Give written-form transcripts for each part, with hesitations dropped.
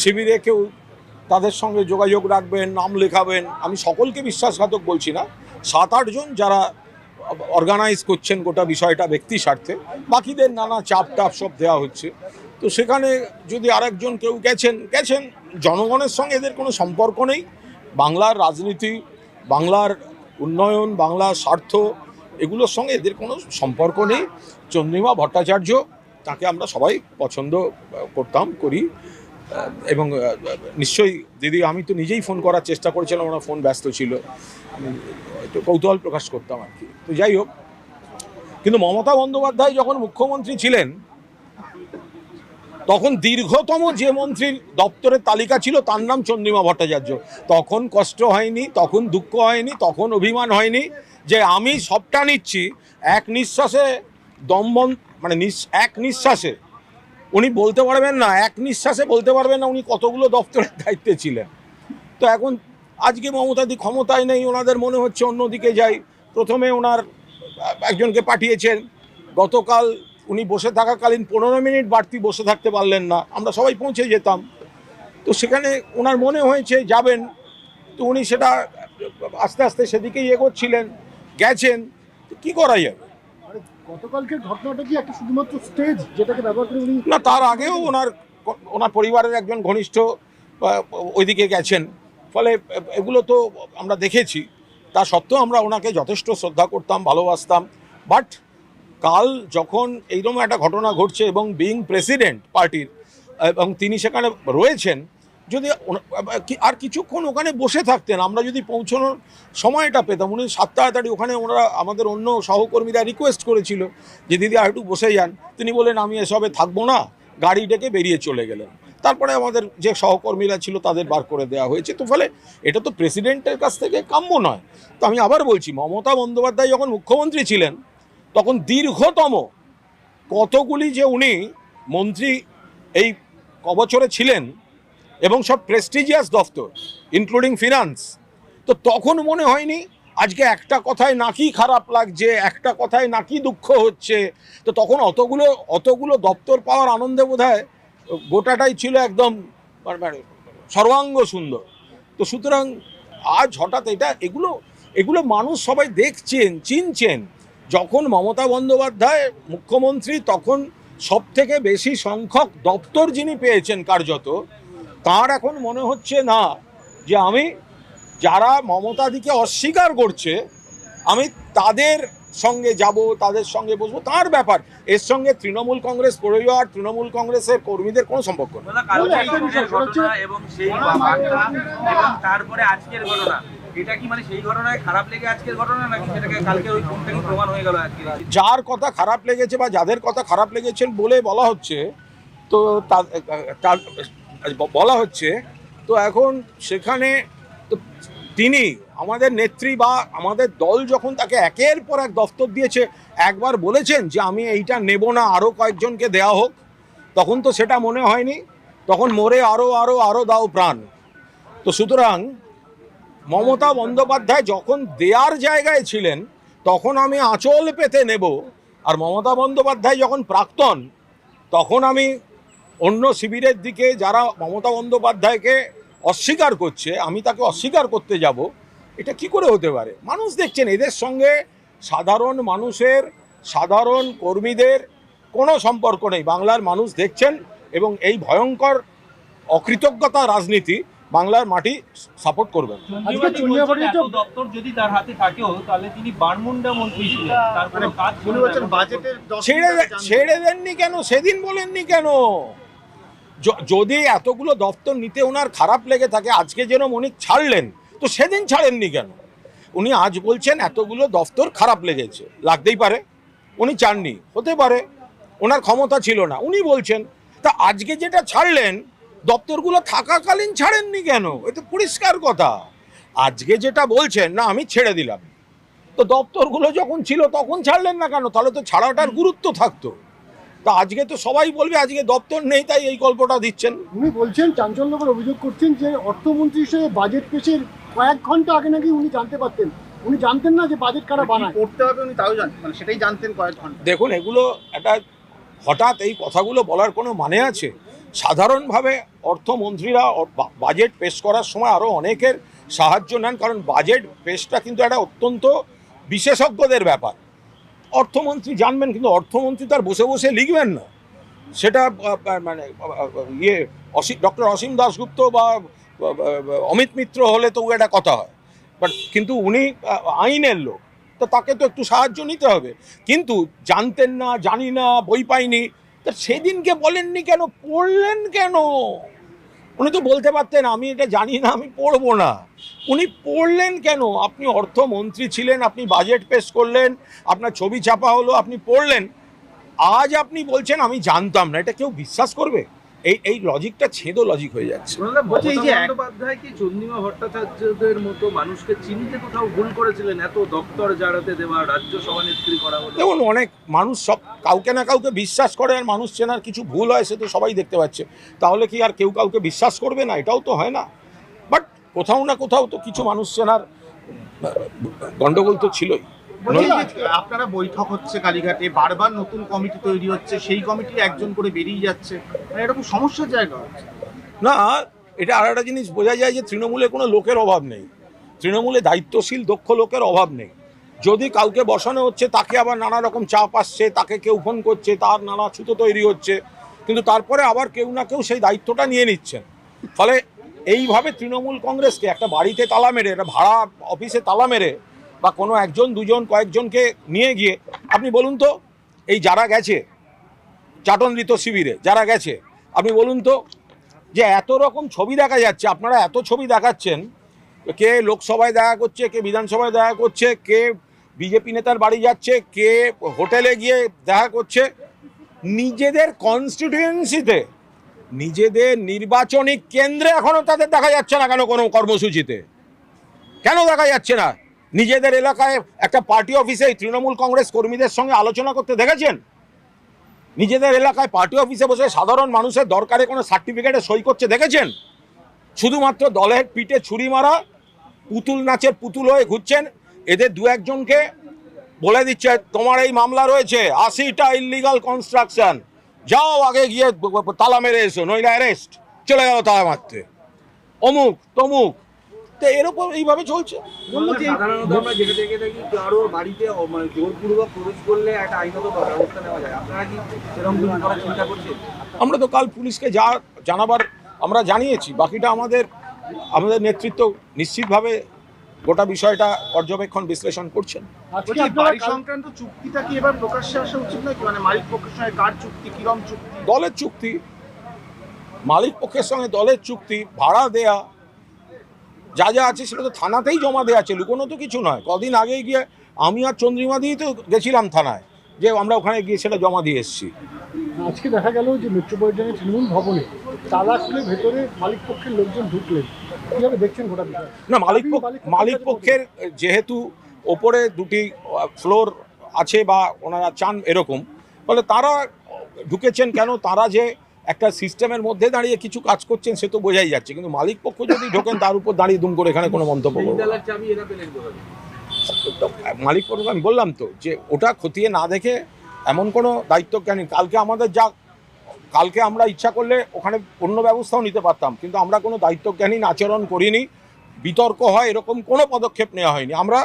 শিবিরে কেউ তাদের সঙ্গে যোগাযোগ রাখবেন, নাম লেখাবেন। আমি সকলকে বিশ্বাসঘাতক বলছি না, 7-8 জন যারা অর্গানাইজ করছেন গোটা বিষয়টা ব্যক্তি স্বার্থে, বাকিদের নানা চাপ টাপ সব দেওয়া হচ্ছে। তো সেখানে যদি আরেকজন কেউ গেছেন, জনগণের সঙ্গে এদের কোনো সম্পর্ক নেই। বাংলার রাজনীতি, বাংলার উন্নয়ন, বাংলার স্বার্থ, এগুলোর সঙ্গে এদের কোনো সম্পর্ক নেই। চন্দ্রিমা ভট্টাচার্য, তাকে আমরা সবাই পছন্দ করি, এবং নিশ্চয়ই দিদি, আমি তো নিজেই ফোন করার চেষ্টা করেছিলাম, ওনার ফোন ব্যস্ত ছিল, আমি একটু কৌতূহল প্রকাশ করতাম আর কি। তো যাই হোক, কিন্তু মমতা বন্দ্যোপাধ্যায় যখন মুখ্যমন্ত্রী ছিলেন তখন দীর্ঘতম যে মন্ত্রীর দপ্তরের তালিকা ছিল তার নাম চন্দ্রিমা ভট্টাচার্য। তখন কষ্ট হয়নি, তখন দুঃখ হয়নি, তখন অভিমান হয়নি যে আমি সবটা নিচ্ছি। এক নিঃশ্বাসে এক নিঃশ্বাসে উনি বলতে পারবেন না, এক নিঃশ্বাসে বলতে পারবেন না উনি কতগুলো দপ্তরের দায়িত্বে ছিলেন। তো এখন আজকে মমতাদি ক্ষমতায় নেই, ওনাদের মনে হচ্ছে অন্যদিকে যাই। প্রথমে ওনার একজনকে পাঠিয়েছেন, গতকাল উনি বসে থাকাকালীন 15 মিনিট বাড়তি বসে থাকতে পারলেন না, আমরা সবাই পৌঁছে যেতাম। তো সেখানে ওনার মনে হয়েছে যাবেন, তো উনি সেটা আস্তে আস্তে সেদিকেই এগোচ্ছিলেন, গেছেন। তো কী করা যাবে? গতকালকের ঘটনাটা কি একটা শুধুমাত্র স্টেজ যেটাকে ব্যবহার করে উনি না, তার আগেও ওনার পরিবারের একজন ঘনিষ্ঠ ওইদিকে গেছেন, ফলে এগুলো তো আমরা দেখেছি। তা সত্ত্বেও আমরা ওনাকে যথেষ্ট শ্রদ্ধা করতাম, ভালোবাসতাম। বাট কাল যখন এইরকম একটা ঘটনা ঘটছে এবং বিইং প্রেসিডেন্ট পার্টির, এবং তিনি সেখানে রয়েছেন, যদি আর কিছুক্ষণ ওখানে বসে থাকতেন, আমরা যদি পৌঁছানোর সময়টা পেতাম। উনি 7 তাড়াতাড়ি ওখানে, ওনারা আমাদের অন্য সহকর্মীরা রিকোয়েস্ট করেছিল যে দিদি আর একটু বসে যান, তিনি বলেন আমি এসবে থাকবো না, গাড়ি ডেকে বেরিয়ে চলে গেলেন। তারপরে আমাদের যে সহকর্মীরা ছিল তাদের বার করে দেওয়া হয়েছে। তো ফলে এটা তো প্রেসিডেন্টের কাছ থেকে কাম্য নয়। তো আমি আবার বলছি, মমতা বন্দ্যোপাধ্যায় যখন মুখ্যমন্ত্রী ছিলেন তখন দীর্ঘতম কতগুলি যে উনি মন্ত্রী এই কবছরে ছিলেন, এবং সব প্রেস্টিজিয়াস দফতর ইনক্লুডিং ফিনান্স, তো তখন মনে হয়নি আজকে একটা কথায় নাকি খারাপ লাগছে, একটা কথায় নাকি দুঃখ হচ্ছে। তো তখন অতগুলো দপ্তর পাওয়ার আনন্দে বোধহয় গোটাটাই ছিল একদম সর্বাঙ্গ সুন্দর। তো সুতরাং আজ হঠাৎ এগুলো মানুষ সবাই দেখছেন, চিনছেন। যখন মমতা বন্দ্যোপাধ্যায় মুখ্যমন্ত্রী তখন সব থেকে বেশি সংখ্যক দপ্তর যিনি পেয়েছেন কার্যত, তার এখন মনে হচ্ছে না যে আমি যারা মমতাদিকে অস্বীকার করছে আমি তাদের সঙ্গে যাব, তাদের সঙ্গে বসবো, তার ব্যাপার। এর সঙ্গে তৃণমূল কংগ্রেস পরিবার, তৃণমূল কংগ্রেসের কর্মীদের কোনো সম্পর্ক নেই। এবং সেই তারপরে আজকের ঘটনা, এটা কি মানে সেই ঘটনায় খারাপ লেগে আজকের ঘটনা, নাকি সেটাকে কালকে ওই ফোন থেকে প্রমাণ হয়ে গেল আজকে? যার কথা খারাপ লেগেছে বা যাদের কথা খারাপ লেগেছেন বলে বলা হচ্ছে, তো বলা হচ্ছে, তো এখন সেখানে তো তিনি আমাদের নেত্রী বা আমাদের দল যখন তাকে একের পর এক দফতর দিয়েছে, একবার বলেছেন যে আমি এইটা নেব না, আরও কয়েকজনকে দেয়া হোক, তখন তো সেটা মনে হয়নি, তখন মোরে আরও আরও আরও দাও প্রাণ। তো সুতরাং মমতা বন্দ্যোপাধ্যায় যখন দেয়ার জায়গায় ছিলেন তখন আমি আঁচল পেতে নেব, আর মমতা বন্দ্যোপাধ্যায় যখন প্রাক্তন তখন আমি অন্য শিবিরের দিকে যারা মমতা বন্দ্যোপাধ্যায়কে অস্বীকার করছে আমি তাকে অস্বীকার করতে যাব, এটা কি করে হতে পারে? মানুষ দেখছেন, এদের সঙ্গে সাধারণ মানুষের, সাধারণ কর্মীদের কোনো সম্পর্ক নেই। বাংলার মানুষ দেখছেন, এবং এই ভয়ঙ্কর অকৃতজ্ঞতা রাজনীতি বাংলার মাটি সাপোর্ট করবেন। দপ্তর যদি তার হাতে থাকেও তাহলে তিনি বারমুন্ডা মন্ত্রী ছিলেন, তারপরে কাজ ছেড়ে দেননি কেন? সেদিন বলেননি কেন? যদি এতগুলো দপ্তর নিতে ওনার খারাপ লেগে থাকে, আজকে যেন উনি ছাড়লেন, তো সেদিন ছাড়েননি কেন? উনি আজ বলছেন এতগুলো দপ্তর খারাপ লেগেছে, লাগতেই পারে, উনি চাননি, হতে পারে, ওনার ক্ষমতা ছিল না, উনি বলছেন। তা আজকে যেটা ছাড়লেন দপ্তরগুলো থাকাকালীন ছাড়েননি কেন? এটা পরিষ্কার কথা। আজকে যেটা বলছেন না আমি ছেড়ে দিলাম, তো দপ্তরগুলো যখন ছিল তখন ছাড়লেন না কেন? তাহলে তো ছাড়াটার গুরুত্ব থাকতো। তা আজকে তো সবাই বলবে আজকে দপ্তর নেই তাই এই গল্পটা দিচ্ছেন। উনি বলছেন, চাঞ্চল্যকর অভিযোগ করছেন যে অর্থমন্ত্রী হিসেবে বাজেট পেশের কয়েক ঘন্টা আগে নাকি উনি জানতে পারতেন, উনি জানতেন না যে বাজেট কারা বানায়, করতে হবে উনি তাও জানতেন, মানে সেটাই জানতেন কয়েক ঘন্টা। দেখুন, এগুলো একটা হঠাৎ এই কথাগুলো বলার কোনো মানে আছে? সাধারণভাবে অর্থমন্ত্রীরা বাজেট পেশ করার সময় আরও অনেকের সাহায্য নেন, কারণ বাজেট পেশটা কিন্তু একটা অত্যন্ত বিশেষজ্ঞদের ব্যাপার। অর্থমন্ত্রী জানবেন, কিন্তু অর্থমন্ত্রী তার বসে বসে লিখবেন না। সেটা মানে ডক্টর অসীম দাশগুপ্ত বা অমিত মিত্র হলে তো একটা কথা হয়, বাট কিন্তু উনি আইনের লোক, তো তাকে তো একটু সাহায্য নিতে হবে। কিন্তু জানতেন না, জানি না, বই পাইনি, তা সেদিনকে বলেননি কেন, পড়লেন কেন? উনি তো বলতে পারতেন আমি এটা জানি না, আমি পড়বো না। উনি পড়লেন কেন? আপনি অর্থমন্ত্রী ছিলেন, আপনি বাজেট পেশ করলেন, আপনার ছবি ছাপা হলো, আপনি পড়লেন। আজ আপনি বলছেন আমি জানতাম না, এটা কেউ বিশ্বাস করবে? এই লজিকটা ছেদো লজিক হয়ে যাচ্ছে। বলছি এই যে বন্দ্যোপাধ্যায় কি চন্দ্রিমা ভট্টাচার্যদের মতো মানুষকে চিনতে কোথাও ভুল করেছিলেন? এত দপ্তর জাড়াতে দেওয়া, রাজ্য সভানেত্রী করা হলো। দেখুন, অনেক মানুষ সব কাউকে না কাউকে বিশ্বাস করে, আর মানুষ চেনার কিছু ভুল হয় সে তো সবাই দেখতে পাচ্ছে। তাহলে কি আর কেউ কাউকে বিশ্বাস করবে না? এটাও তো হয় না। বাট কোথাও না কোথাও তো কিছু মানুষ চেনার গন্ডগোল তো ছিলই। আপনারা বৈঠক হচ্ছে কালীঘাটে, বারবার নতুন কমিটি তৈরি হচ্ছে, সেই কমিটি একজন করে বেরিয়ে যাচ্ছে, মানে এরকম সমস্যার জায়গা হচ্ছে না। এটা আর একটা জিনিস বোঝা যায় যে তৃণমূলে কোনো লোকের অভাব নেই, তৃণমূলে দায়িত্বশীল দক্ষ লোকের অভাব নেই। যদি কাউকে বসানো হচ্ছে তাকে আবার নানা রকম চাপ আসছে, তাকে কেউ ফোন করছে, তার নানা ছুতো তৈরি হচ্ছে, কিন্তু তারপরে আবার কেউ না কেউ সেই দায়িত্বটা নিয়ে নিচ্ছেন। ফলে এইভাবে তৃণমূল কংগ্রেসকে একটা বাড়িতে তালা মেরে, একটা ভাড়া অফিসে তালা মেরে, বা কোনো একজন দুজন কয়েকজনকে নিয়ে গিয়ে, আপনি বলুন তো, এই যারা গেছে চাটনৃত শিবিরে যারা গেছে, আপনি বলুন তো, যে এত রকম ছবি দেখা যাচ্ছে, আপনারা এত ছবি দেখাচ্ছেন, কে লোকসভায় দেখা করছে, কে বিধানসভায় দেখা করছে, কে বিজেপি নেতার বাড়ি যাচ্ছে, কে হোটেলে গিয়ে দেখা করছে, নিজেদের কনস্টিটিউয়েন্সিতে, নিজেদের নির্বাচনী কেন্দ্রে এখনো তাদের দেখা যাচ্ছে না কেন? কোনো কর্মসূচিতে কেন দেখা যাচ্ছে না? নিজেদের এলাকায় একটা পার্টি অফিসে তৃণমূল কংগ্রেস কর্মীদের সঙ্গে আলোচনা করতে দেখেছেন? নিজেদের এলাকায় পার্টি অফিসে বসে সাধারণ মানুষের দরকারে কোনো সার্টিফিকেটে সই করছে দেখেছেন? শুধুমাত্র দলের পিঠে ছুরি মারা, পুতুল নাচের পুতুল হয়ে ঘুরছেন। এদের দু একজনকে বলে দিচ্ছে তোমার এই মামলা রয়েছে 80টা ইললিগাল কনস্ট্রাকশন, যাও আগে গিয়ে তালা মেরে এসো, নইলে অ্যারেস্ট, চলে গেল তালা মারতে, অমুক তমুক। তো এরকম এইভাবে চলছে। সাধারণত আমরা যেটা দেখে থাকি, কারো বাড়িতে মানে জোরপূর্বক প্রবেশ করলে একটা আইনত ব্যবস্থা নেওয়া যায়। আপনারা কি সেরকম কিছু করার চিন্তা করছেন? আমরা তো কাল পুলিশকে যা জানাবার আমরা জানিয়েছি, বাকিটা আমাদের নেতৃত্ব নিশ্চিতভাবে গোটা বিষয়টা পর্যবেক্ষণ বিশ্লেষণ করছেন। আজকে বাড়ি সংক্রান্ত চুক্তিটা কি এবার প্রকাশ্যে আসা উচিত নাকি? মানে মালিক পক্ষের সঙ্গে কার চুক্তি, কিরম চুক্তি? দলের চুক্তি, মালিক পক্ষের সঙ্গে দলের চুক্তি, ভাড়া দেয়া, যা যা আছে সেটা তো থানাতেই জমা দেওয়া আছে, লুকোনো তো কিছু নয়। কদিন আগে গিয়ে আমি আর চন্দ্রিমা দিয়েই তো গেছিলাম থানায়, যে আমরা ওখানে গিয়ে সেটা জমা দিয়ে এসেছি। আজকে দেখা গেল যে মেট্রোপলিটনের তৃণমূল ভবনে তালা খুলে ভেতরে মালিক পক্ষের লোকজন ঢুকলেন, কিভাবে দেখছেন গোটা বিষয়? না, মালিক পক্ষের যেহেতু ওপরে দুটি ফ্লোর আছে বা ওনারা চান এরকম, ফলে তারা ঢুকেছেন কেন, তারা যে একটা সিস্টেমের মধ্যে দাঁড়িয়ে কিছু কাজ করছেন সে তো বোঝাই যাচ্ছে। কিন্তু মালিক পক্ষ যদি ঢোকেন তার উপর দাঁড়িয়ে দুম করে এখানে কোনো মন্তব্য করবো না। মালিক পক্ষ আমি বললাম তো যে ওটা খতিয়ে না দেখে এমন কোনো দায়িত্বজ্ঞানী, কালকে আমরা ইচ্ছা করলে ওখানে অন্য ব্যবস্থাও নিতে পারতাম, কিন্তু আমরা কোনো দায়িত্বজ্ঞানী আচরণ করিনি, বিতর্ক হয় এরকম কোনো পদক্ষেপ নেওয়া হয়নি। আমরা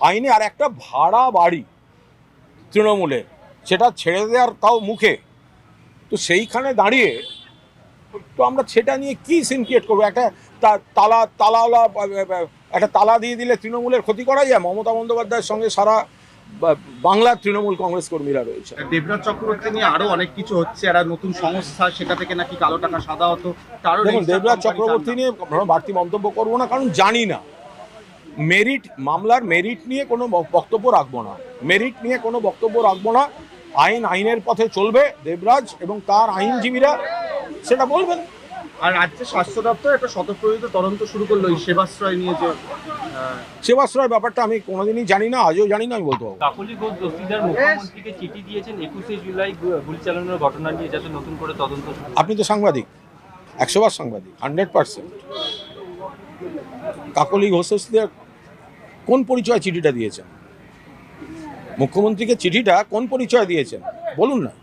আইনে আর একটা ভাড়া বাড়ি তৃণমূলে, সেটা ছেড়ে দেওয়ার তাও মুখে, তো সেইখানে দাঁড়িয়ে তো আমরা সেটা নিয়ে কি সিনক্রিয়েট করবো? একটা তালাওয়ালা একটা তালা দিয়ে দিলে তৃণমূলের ক্ষতি করা যায়? মমতা বন্দ্যোপাধ্যায়ের সঙ্গে সারা বাংলার তৃণমূল কংগ্রেস কর্মীরা রয়েছে। দেবরাজ চক্রবর্তী নিয়ে আরো অনেক কিছু হচ্ছে, একটা নতুন সংস্থা, সেটা থেকে নাকি কালো টাকা সাদা হতো। দেখুন, দেবরাজ চক্রবর্তী নিয়ে বাড়তি মন্তব্য করবো না, কারণ জানি না। মামলার মেরিট নিয়ে কোনো বক্তব্য রাখবো না। আইনের পথে চলবে দেবরাজ এবং তার আইনজীবীরা সেটা বলবেন। আর রাজ্যের স্বাস্থ্য দপ্তর একটা স্বতঃপ্রণোদিত তদন্ত শুরু করলো এই সেবাশ্রয় নিয়ে। যে সেবাশ্রয় ব্যাপারটা আমি কোনোদিনই জানি না, আজও জানি না, আমি বলতে পারবো। কাকলি ঘোষ দস্তিদার মুখ্যমন্ত্রীকে চিঠি দিয়েছেন 21শে জুলাই গুলি চালানোর ঘটনা নিয়ে, যাতে নতুন করে তদন্ত। আপনি তো সাংবাদিক, 100বার সাংবাদিক, 100%। কাকলি ঘোষ দস্তিদার কোন পরিচয় চিঠিটা দিয়েছেন? মুখ্যমন্ত্রীকে চিঠিটা কোন পরিচয় দিয়েছেন বলুন না।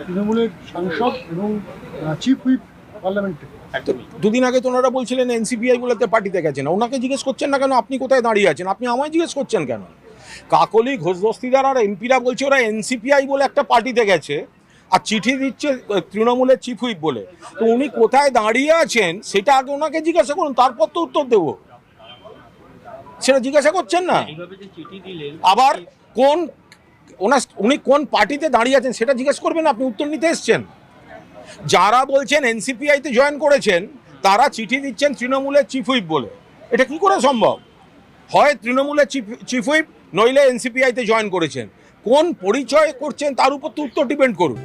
তৃণমূলের সাংসদ এবং চিফ হুইপ পার্লামেন্টে। একদমই। দুদিন আগে তো ওনারা বলছিলেন এনসিপিআই বলেতে পার্টিতে গেছেন, ওনাকে জিজ্ঞেস করছেন না কেন আপনি কোথায় দাঁড়িয়ে আছেন? আপনি আমায় জিজ্ঞেস করছেন কেন? কাকলি ঘোষ দস্তিদার আর এমপিরা বলছে ওরা এনসিপিআই বলে একটা পার্টিতে গেছে আর চিঠি দিচ্ছে তৃণমূলের চিফ হুইপ বলে। তো উনি কোথায় দাঁড়িয়ে আছেন সেটা আগে ওনাকে জিজ্ঞাসা করুন, তারপর তো উত্তর দেবো। সেটা জিজ্ঞাসা করছেন না। এইভাবে যে চিঠি দিলেন, আবার উনি কোন পার্টিতে দাঁড়িয়ে আছেন সেটা জিজ্ঞেস করবেন, আপনি উত্তর নিতে এসছেন। যারা বলছেন এনসিপিআইতে জয়েন করেছেন তারা চিঠি দিচ্ছেন তৃণমূলের চিফ হুইপ বলে। এটা কি করে সম্ভব? হয় তৃণমূলের চিফ হুইপ নইলে এনসিপিআইতে জয়েন করেছেন। কোন পরিচয় করছেন তার উপর তো উত্তর ডিপেন্ড করুন।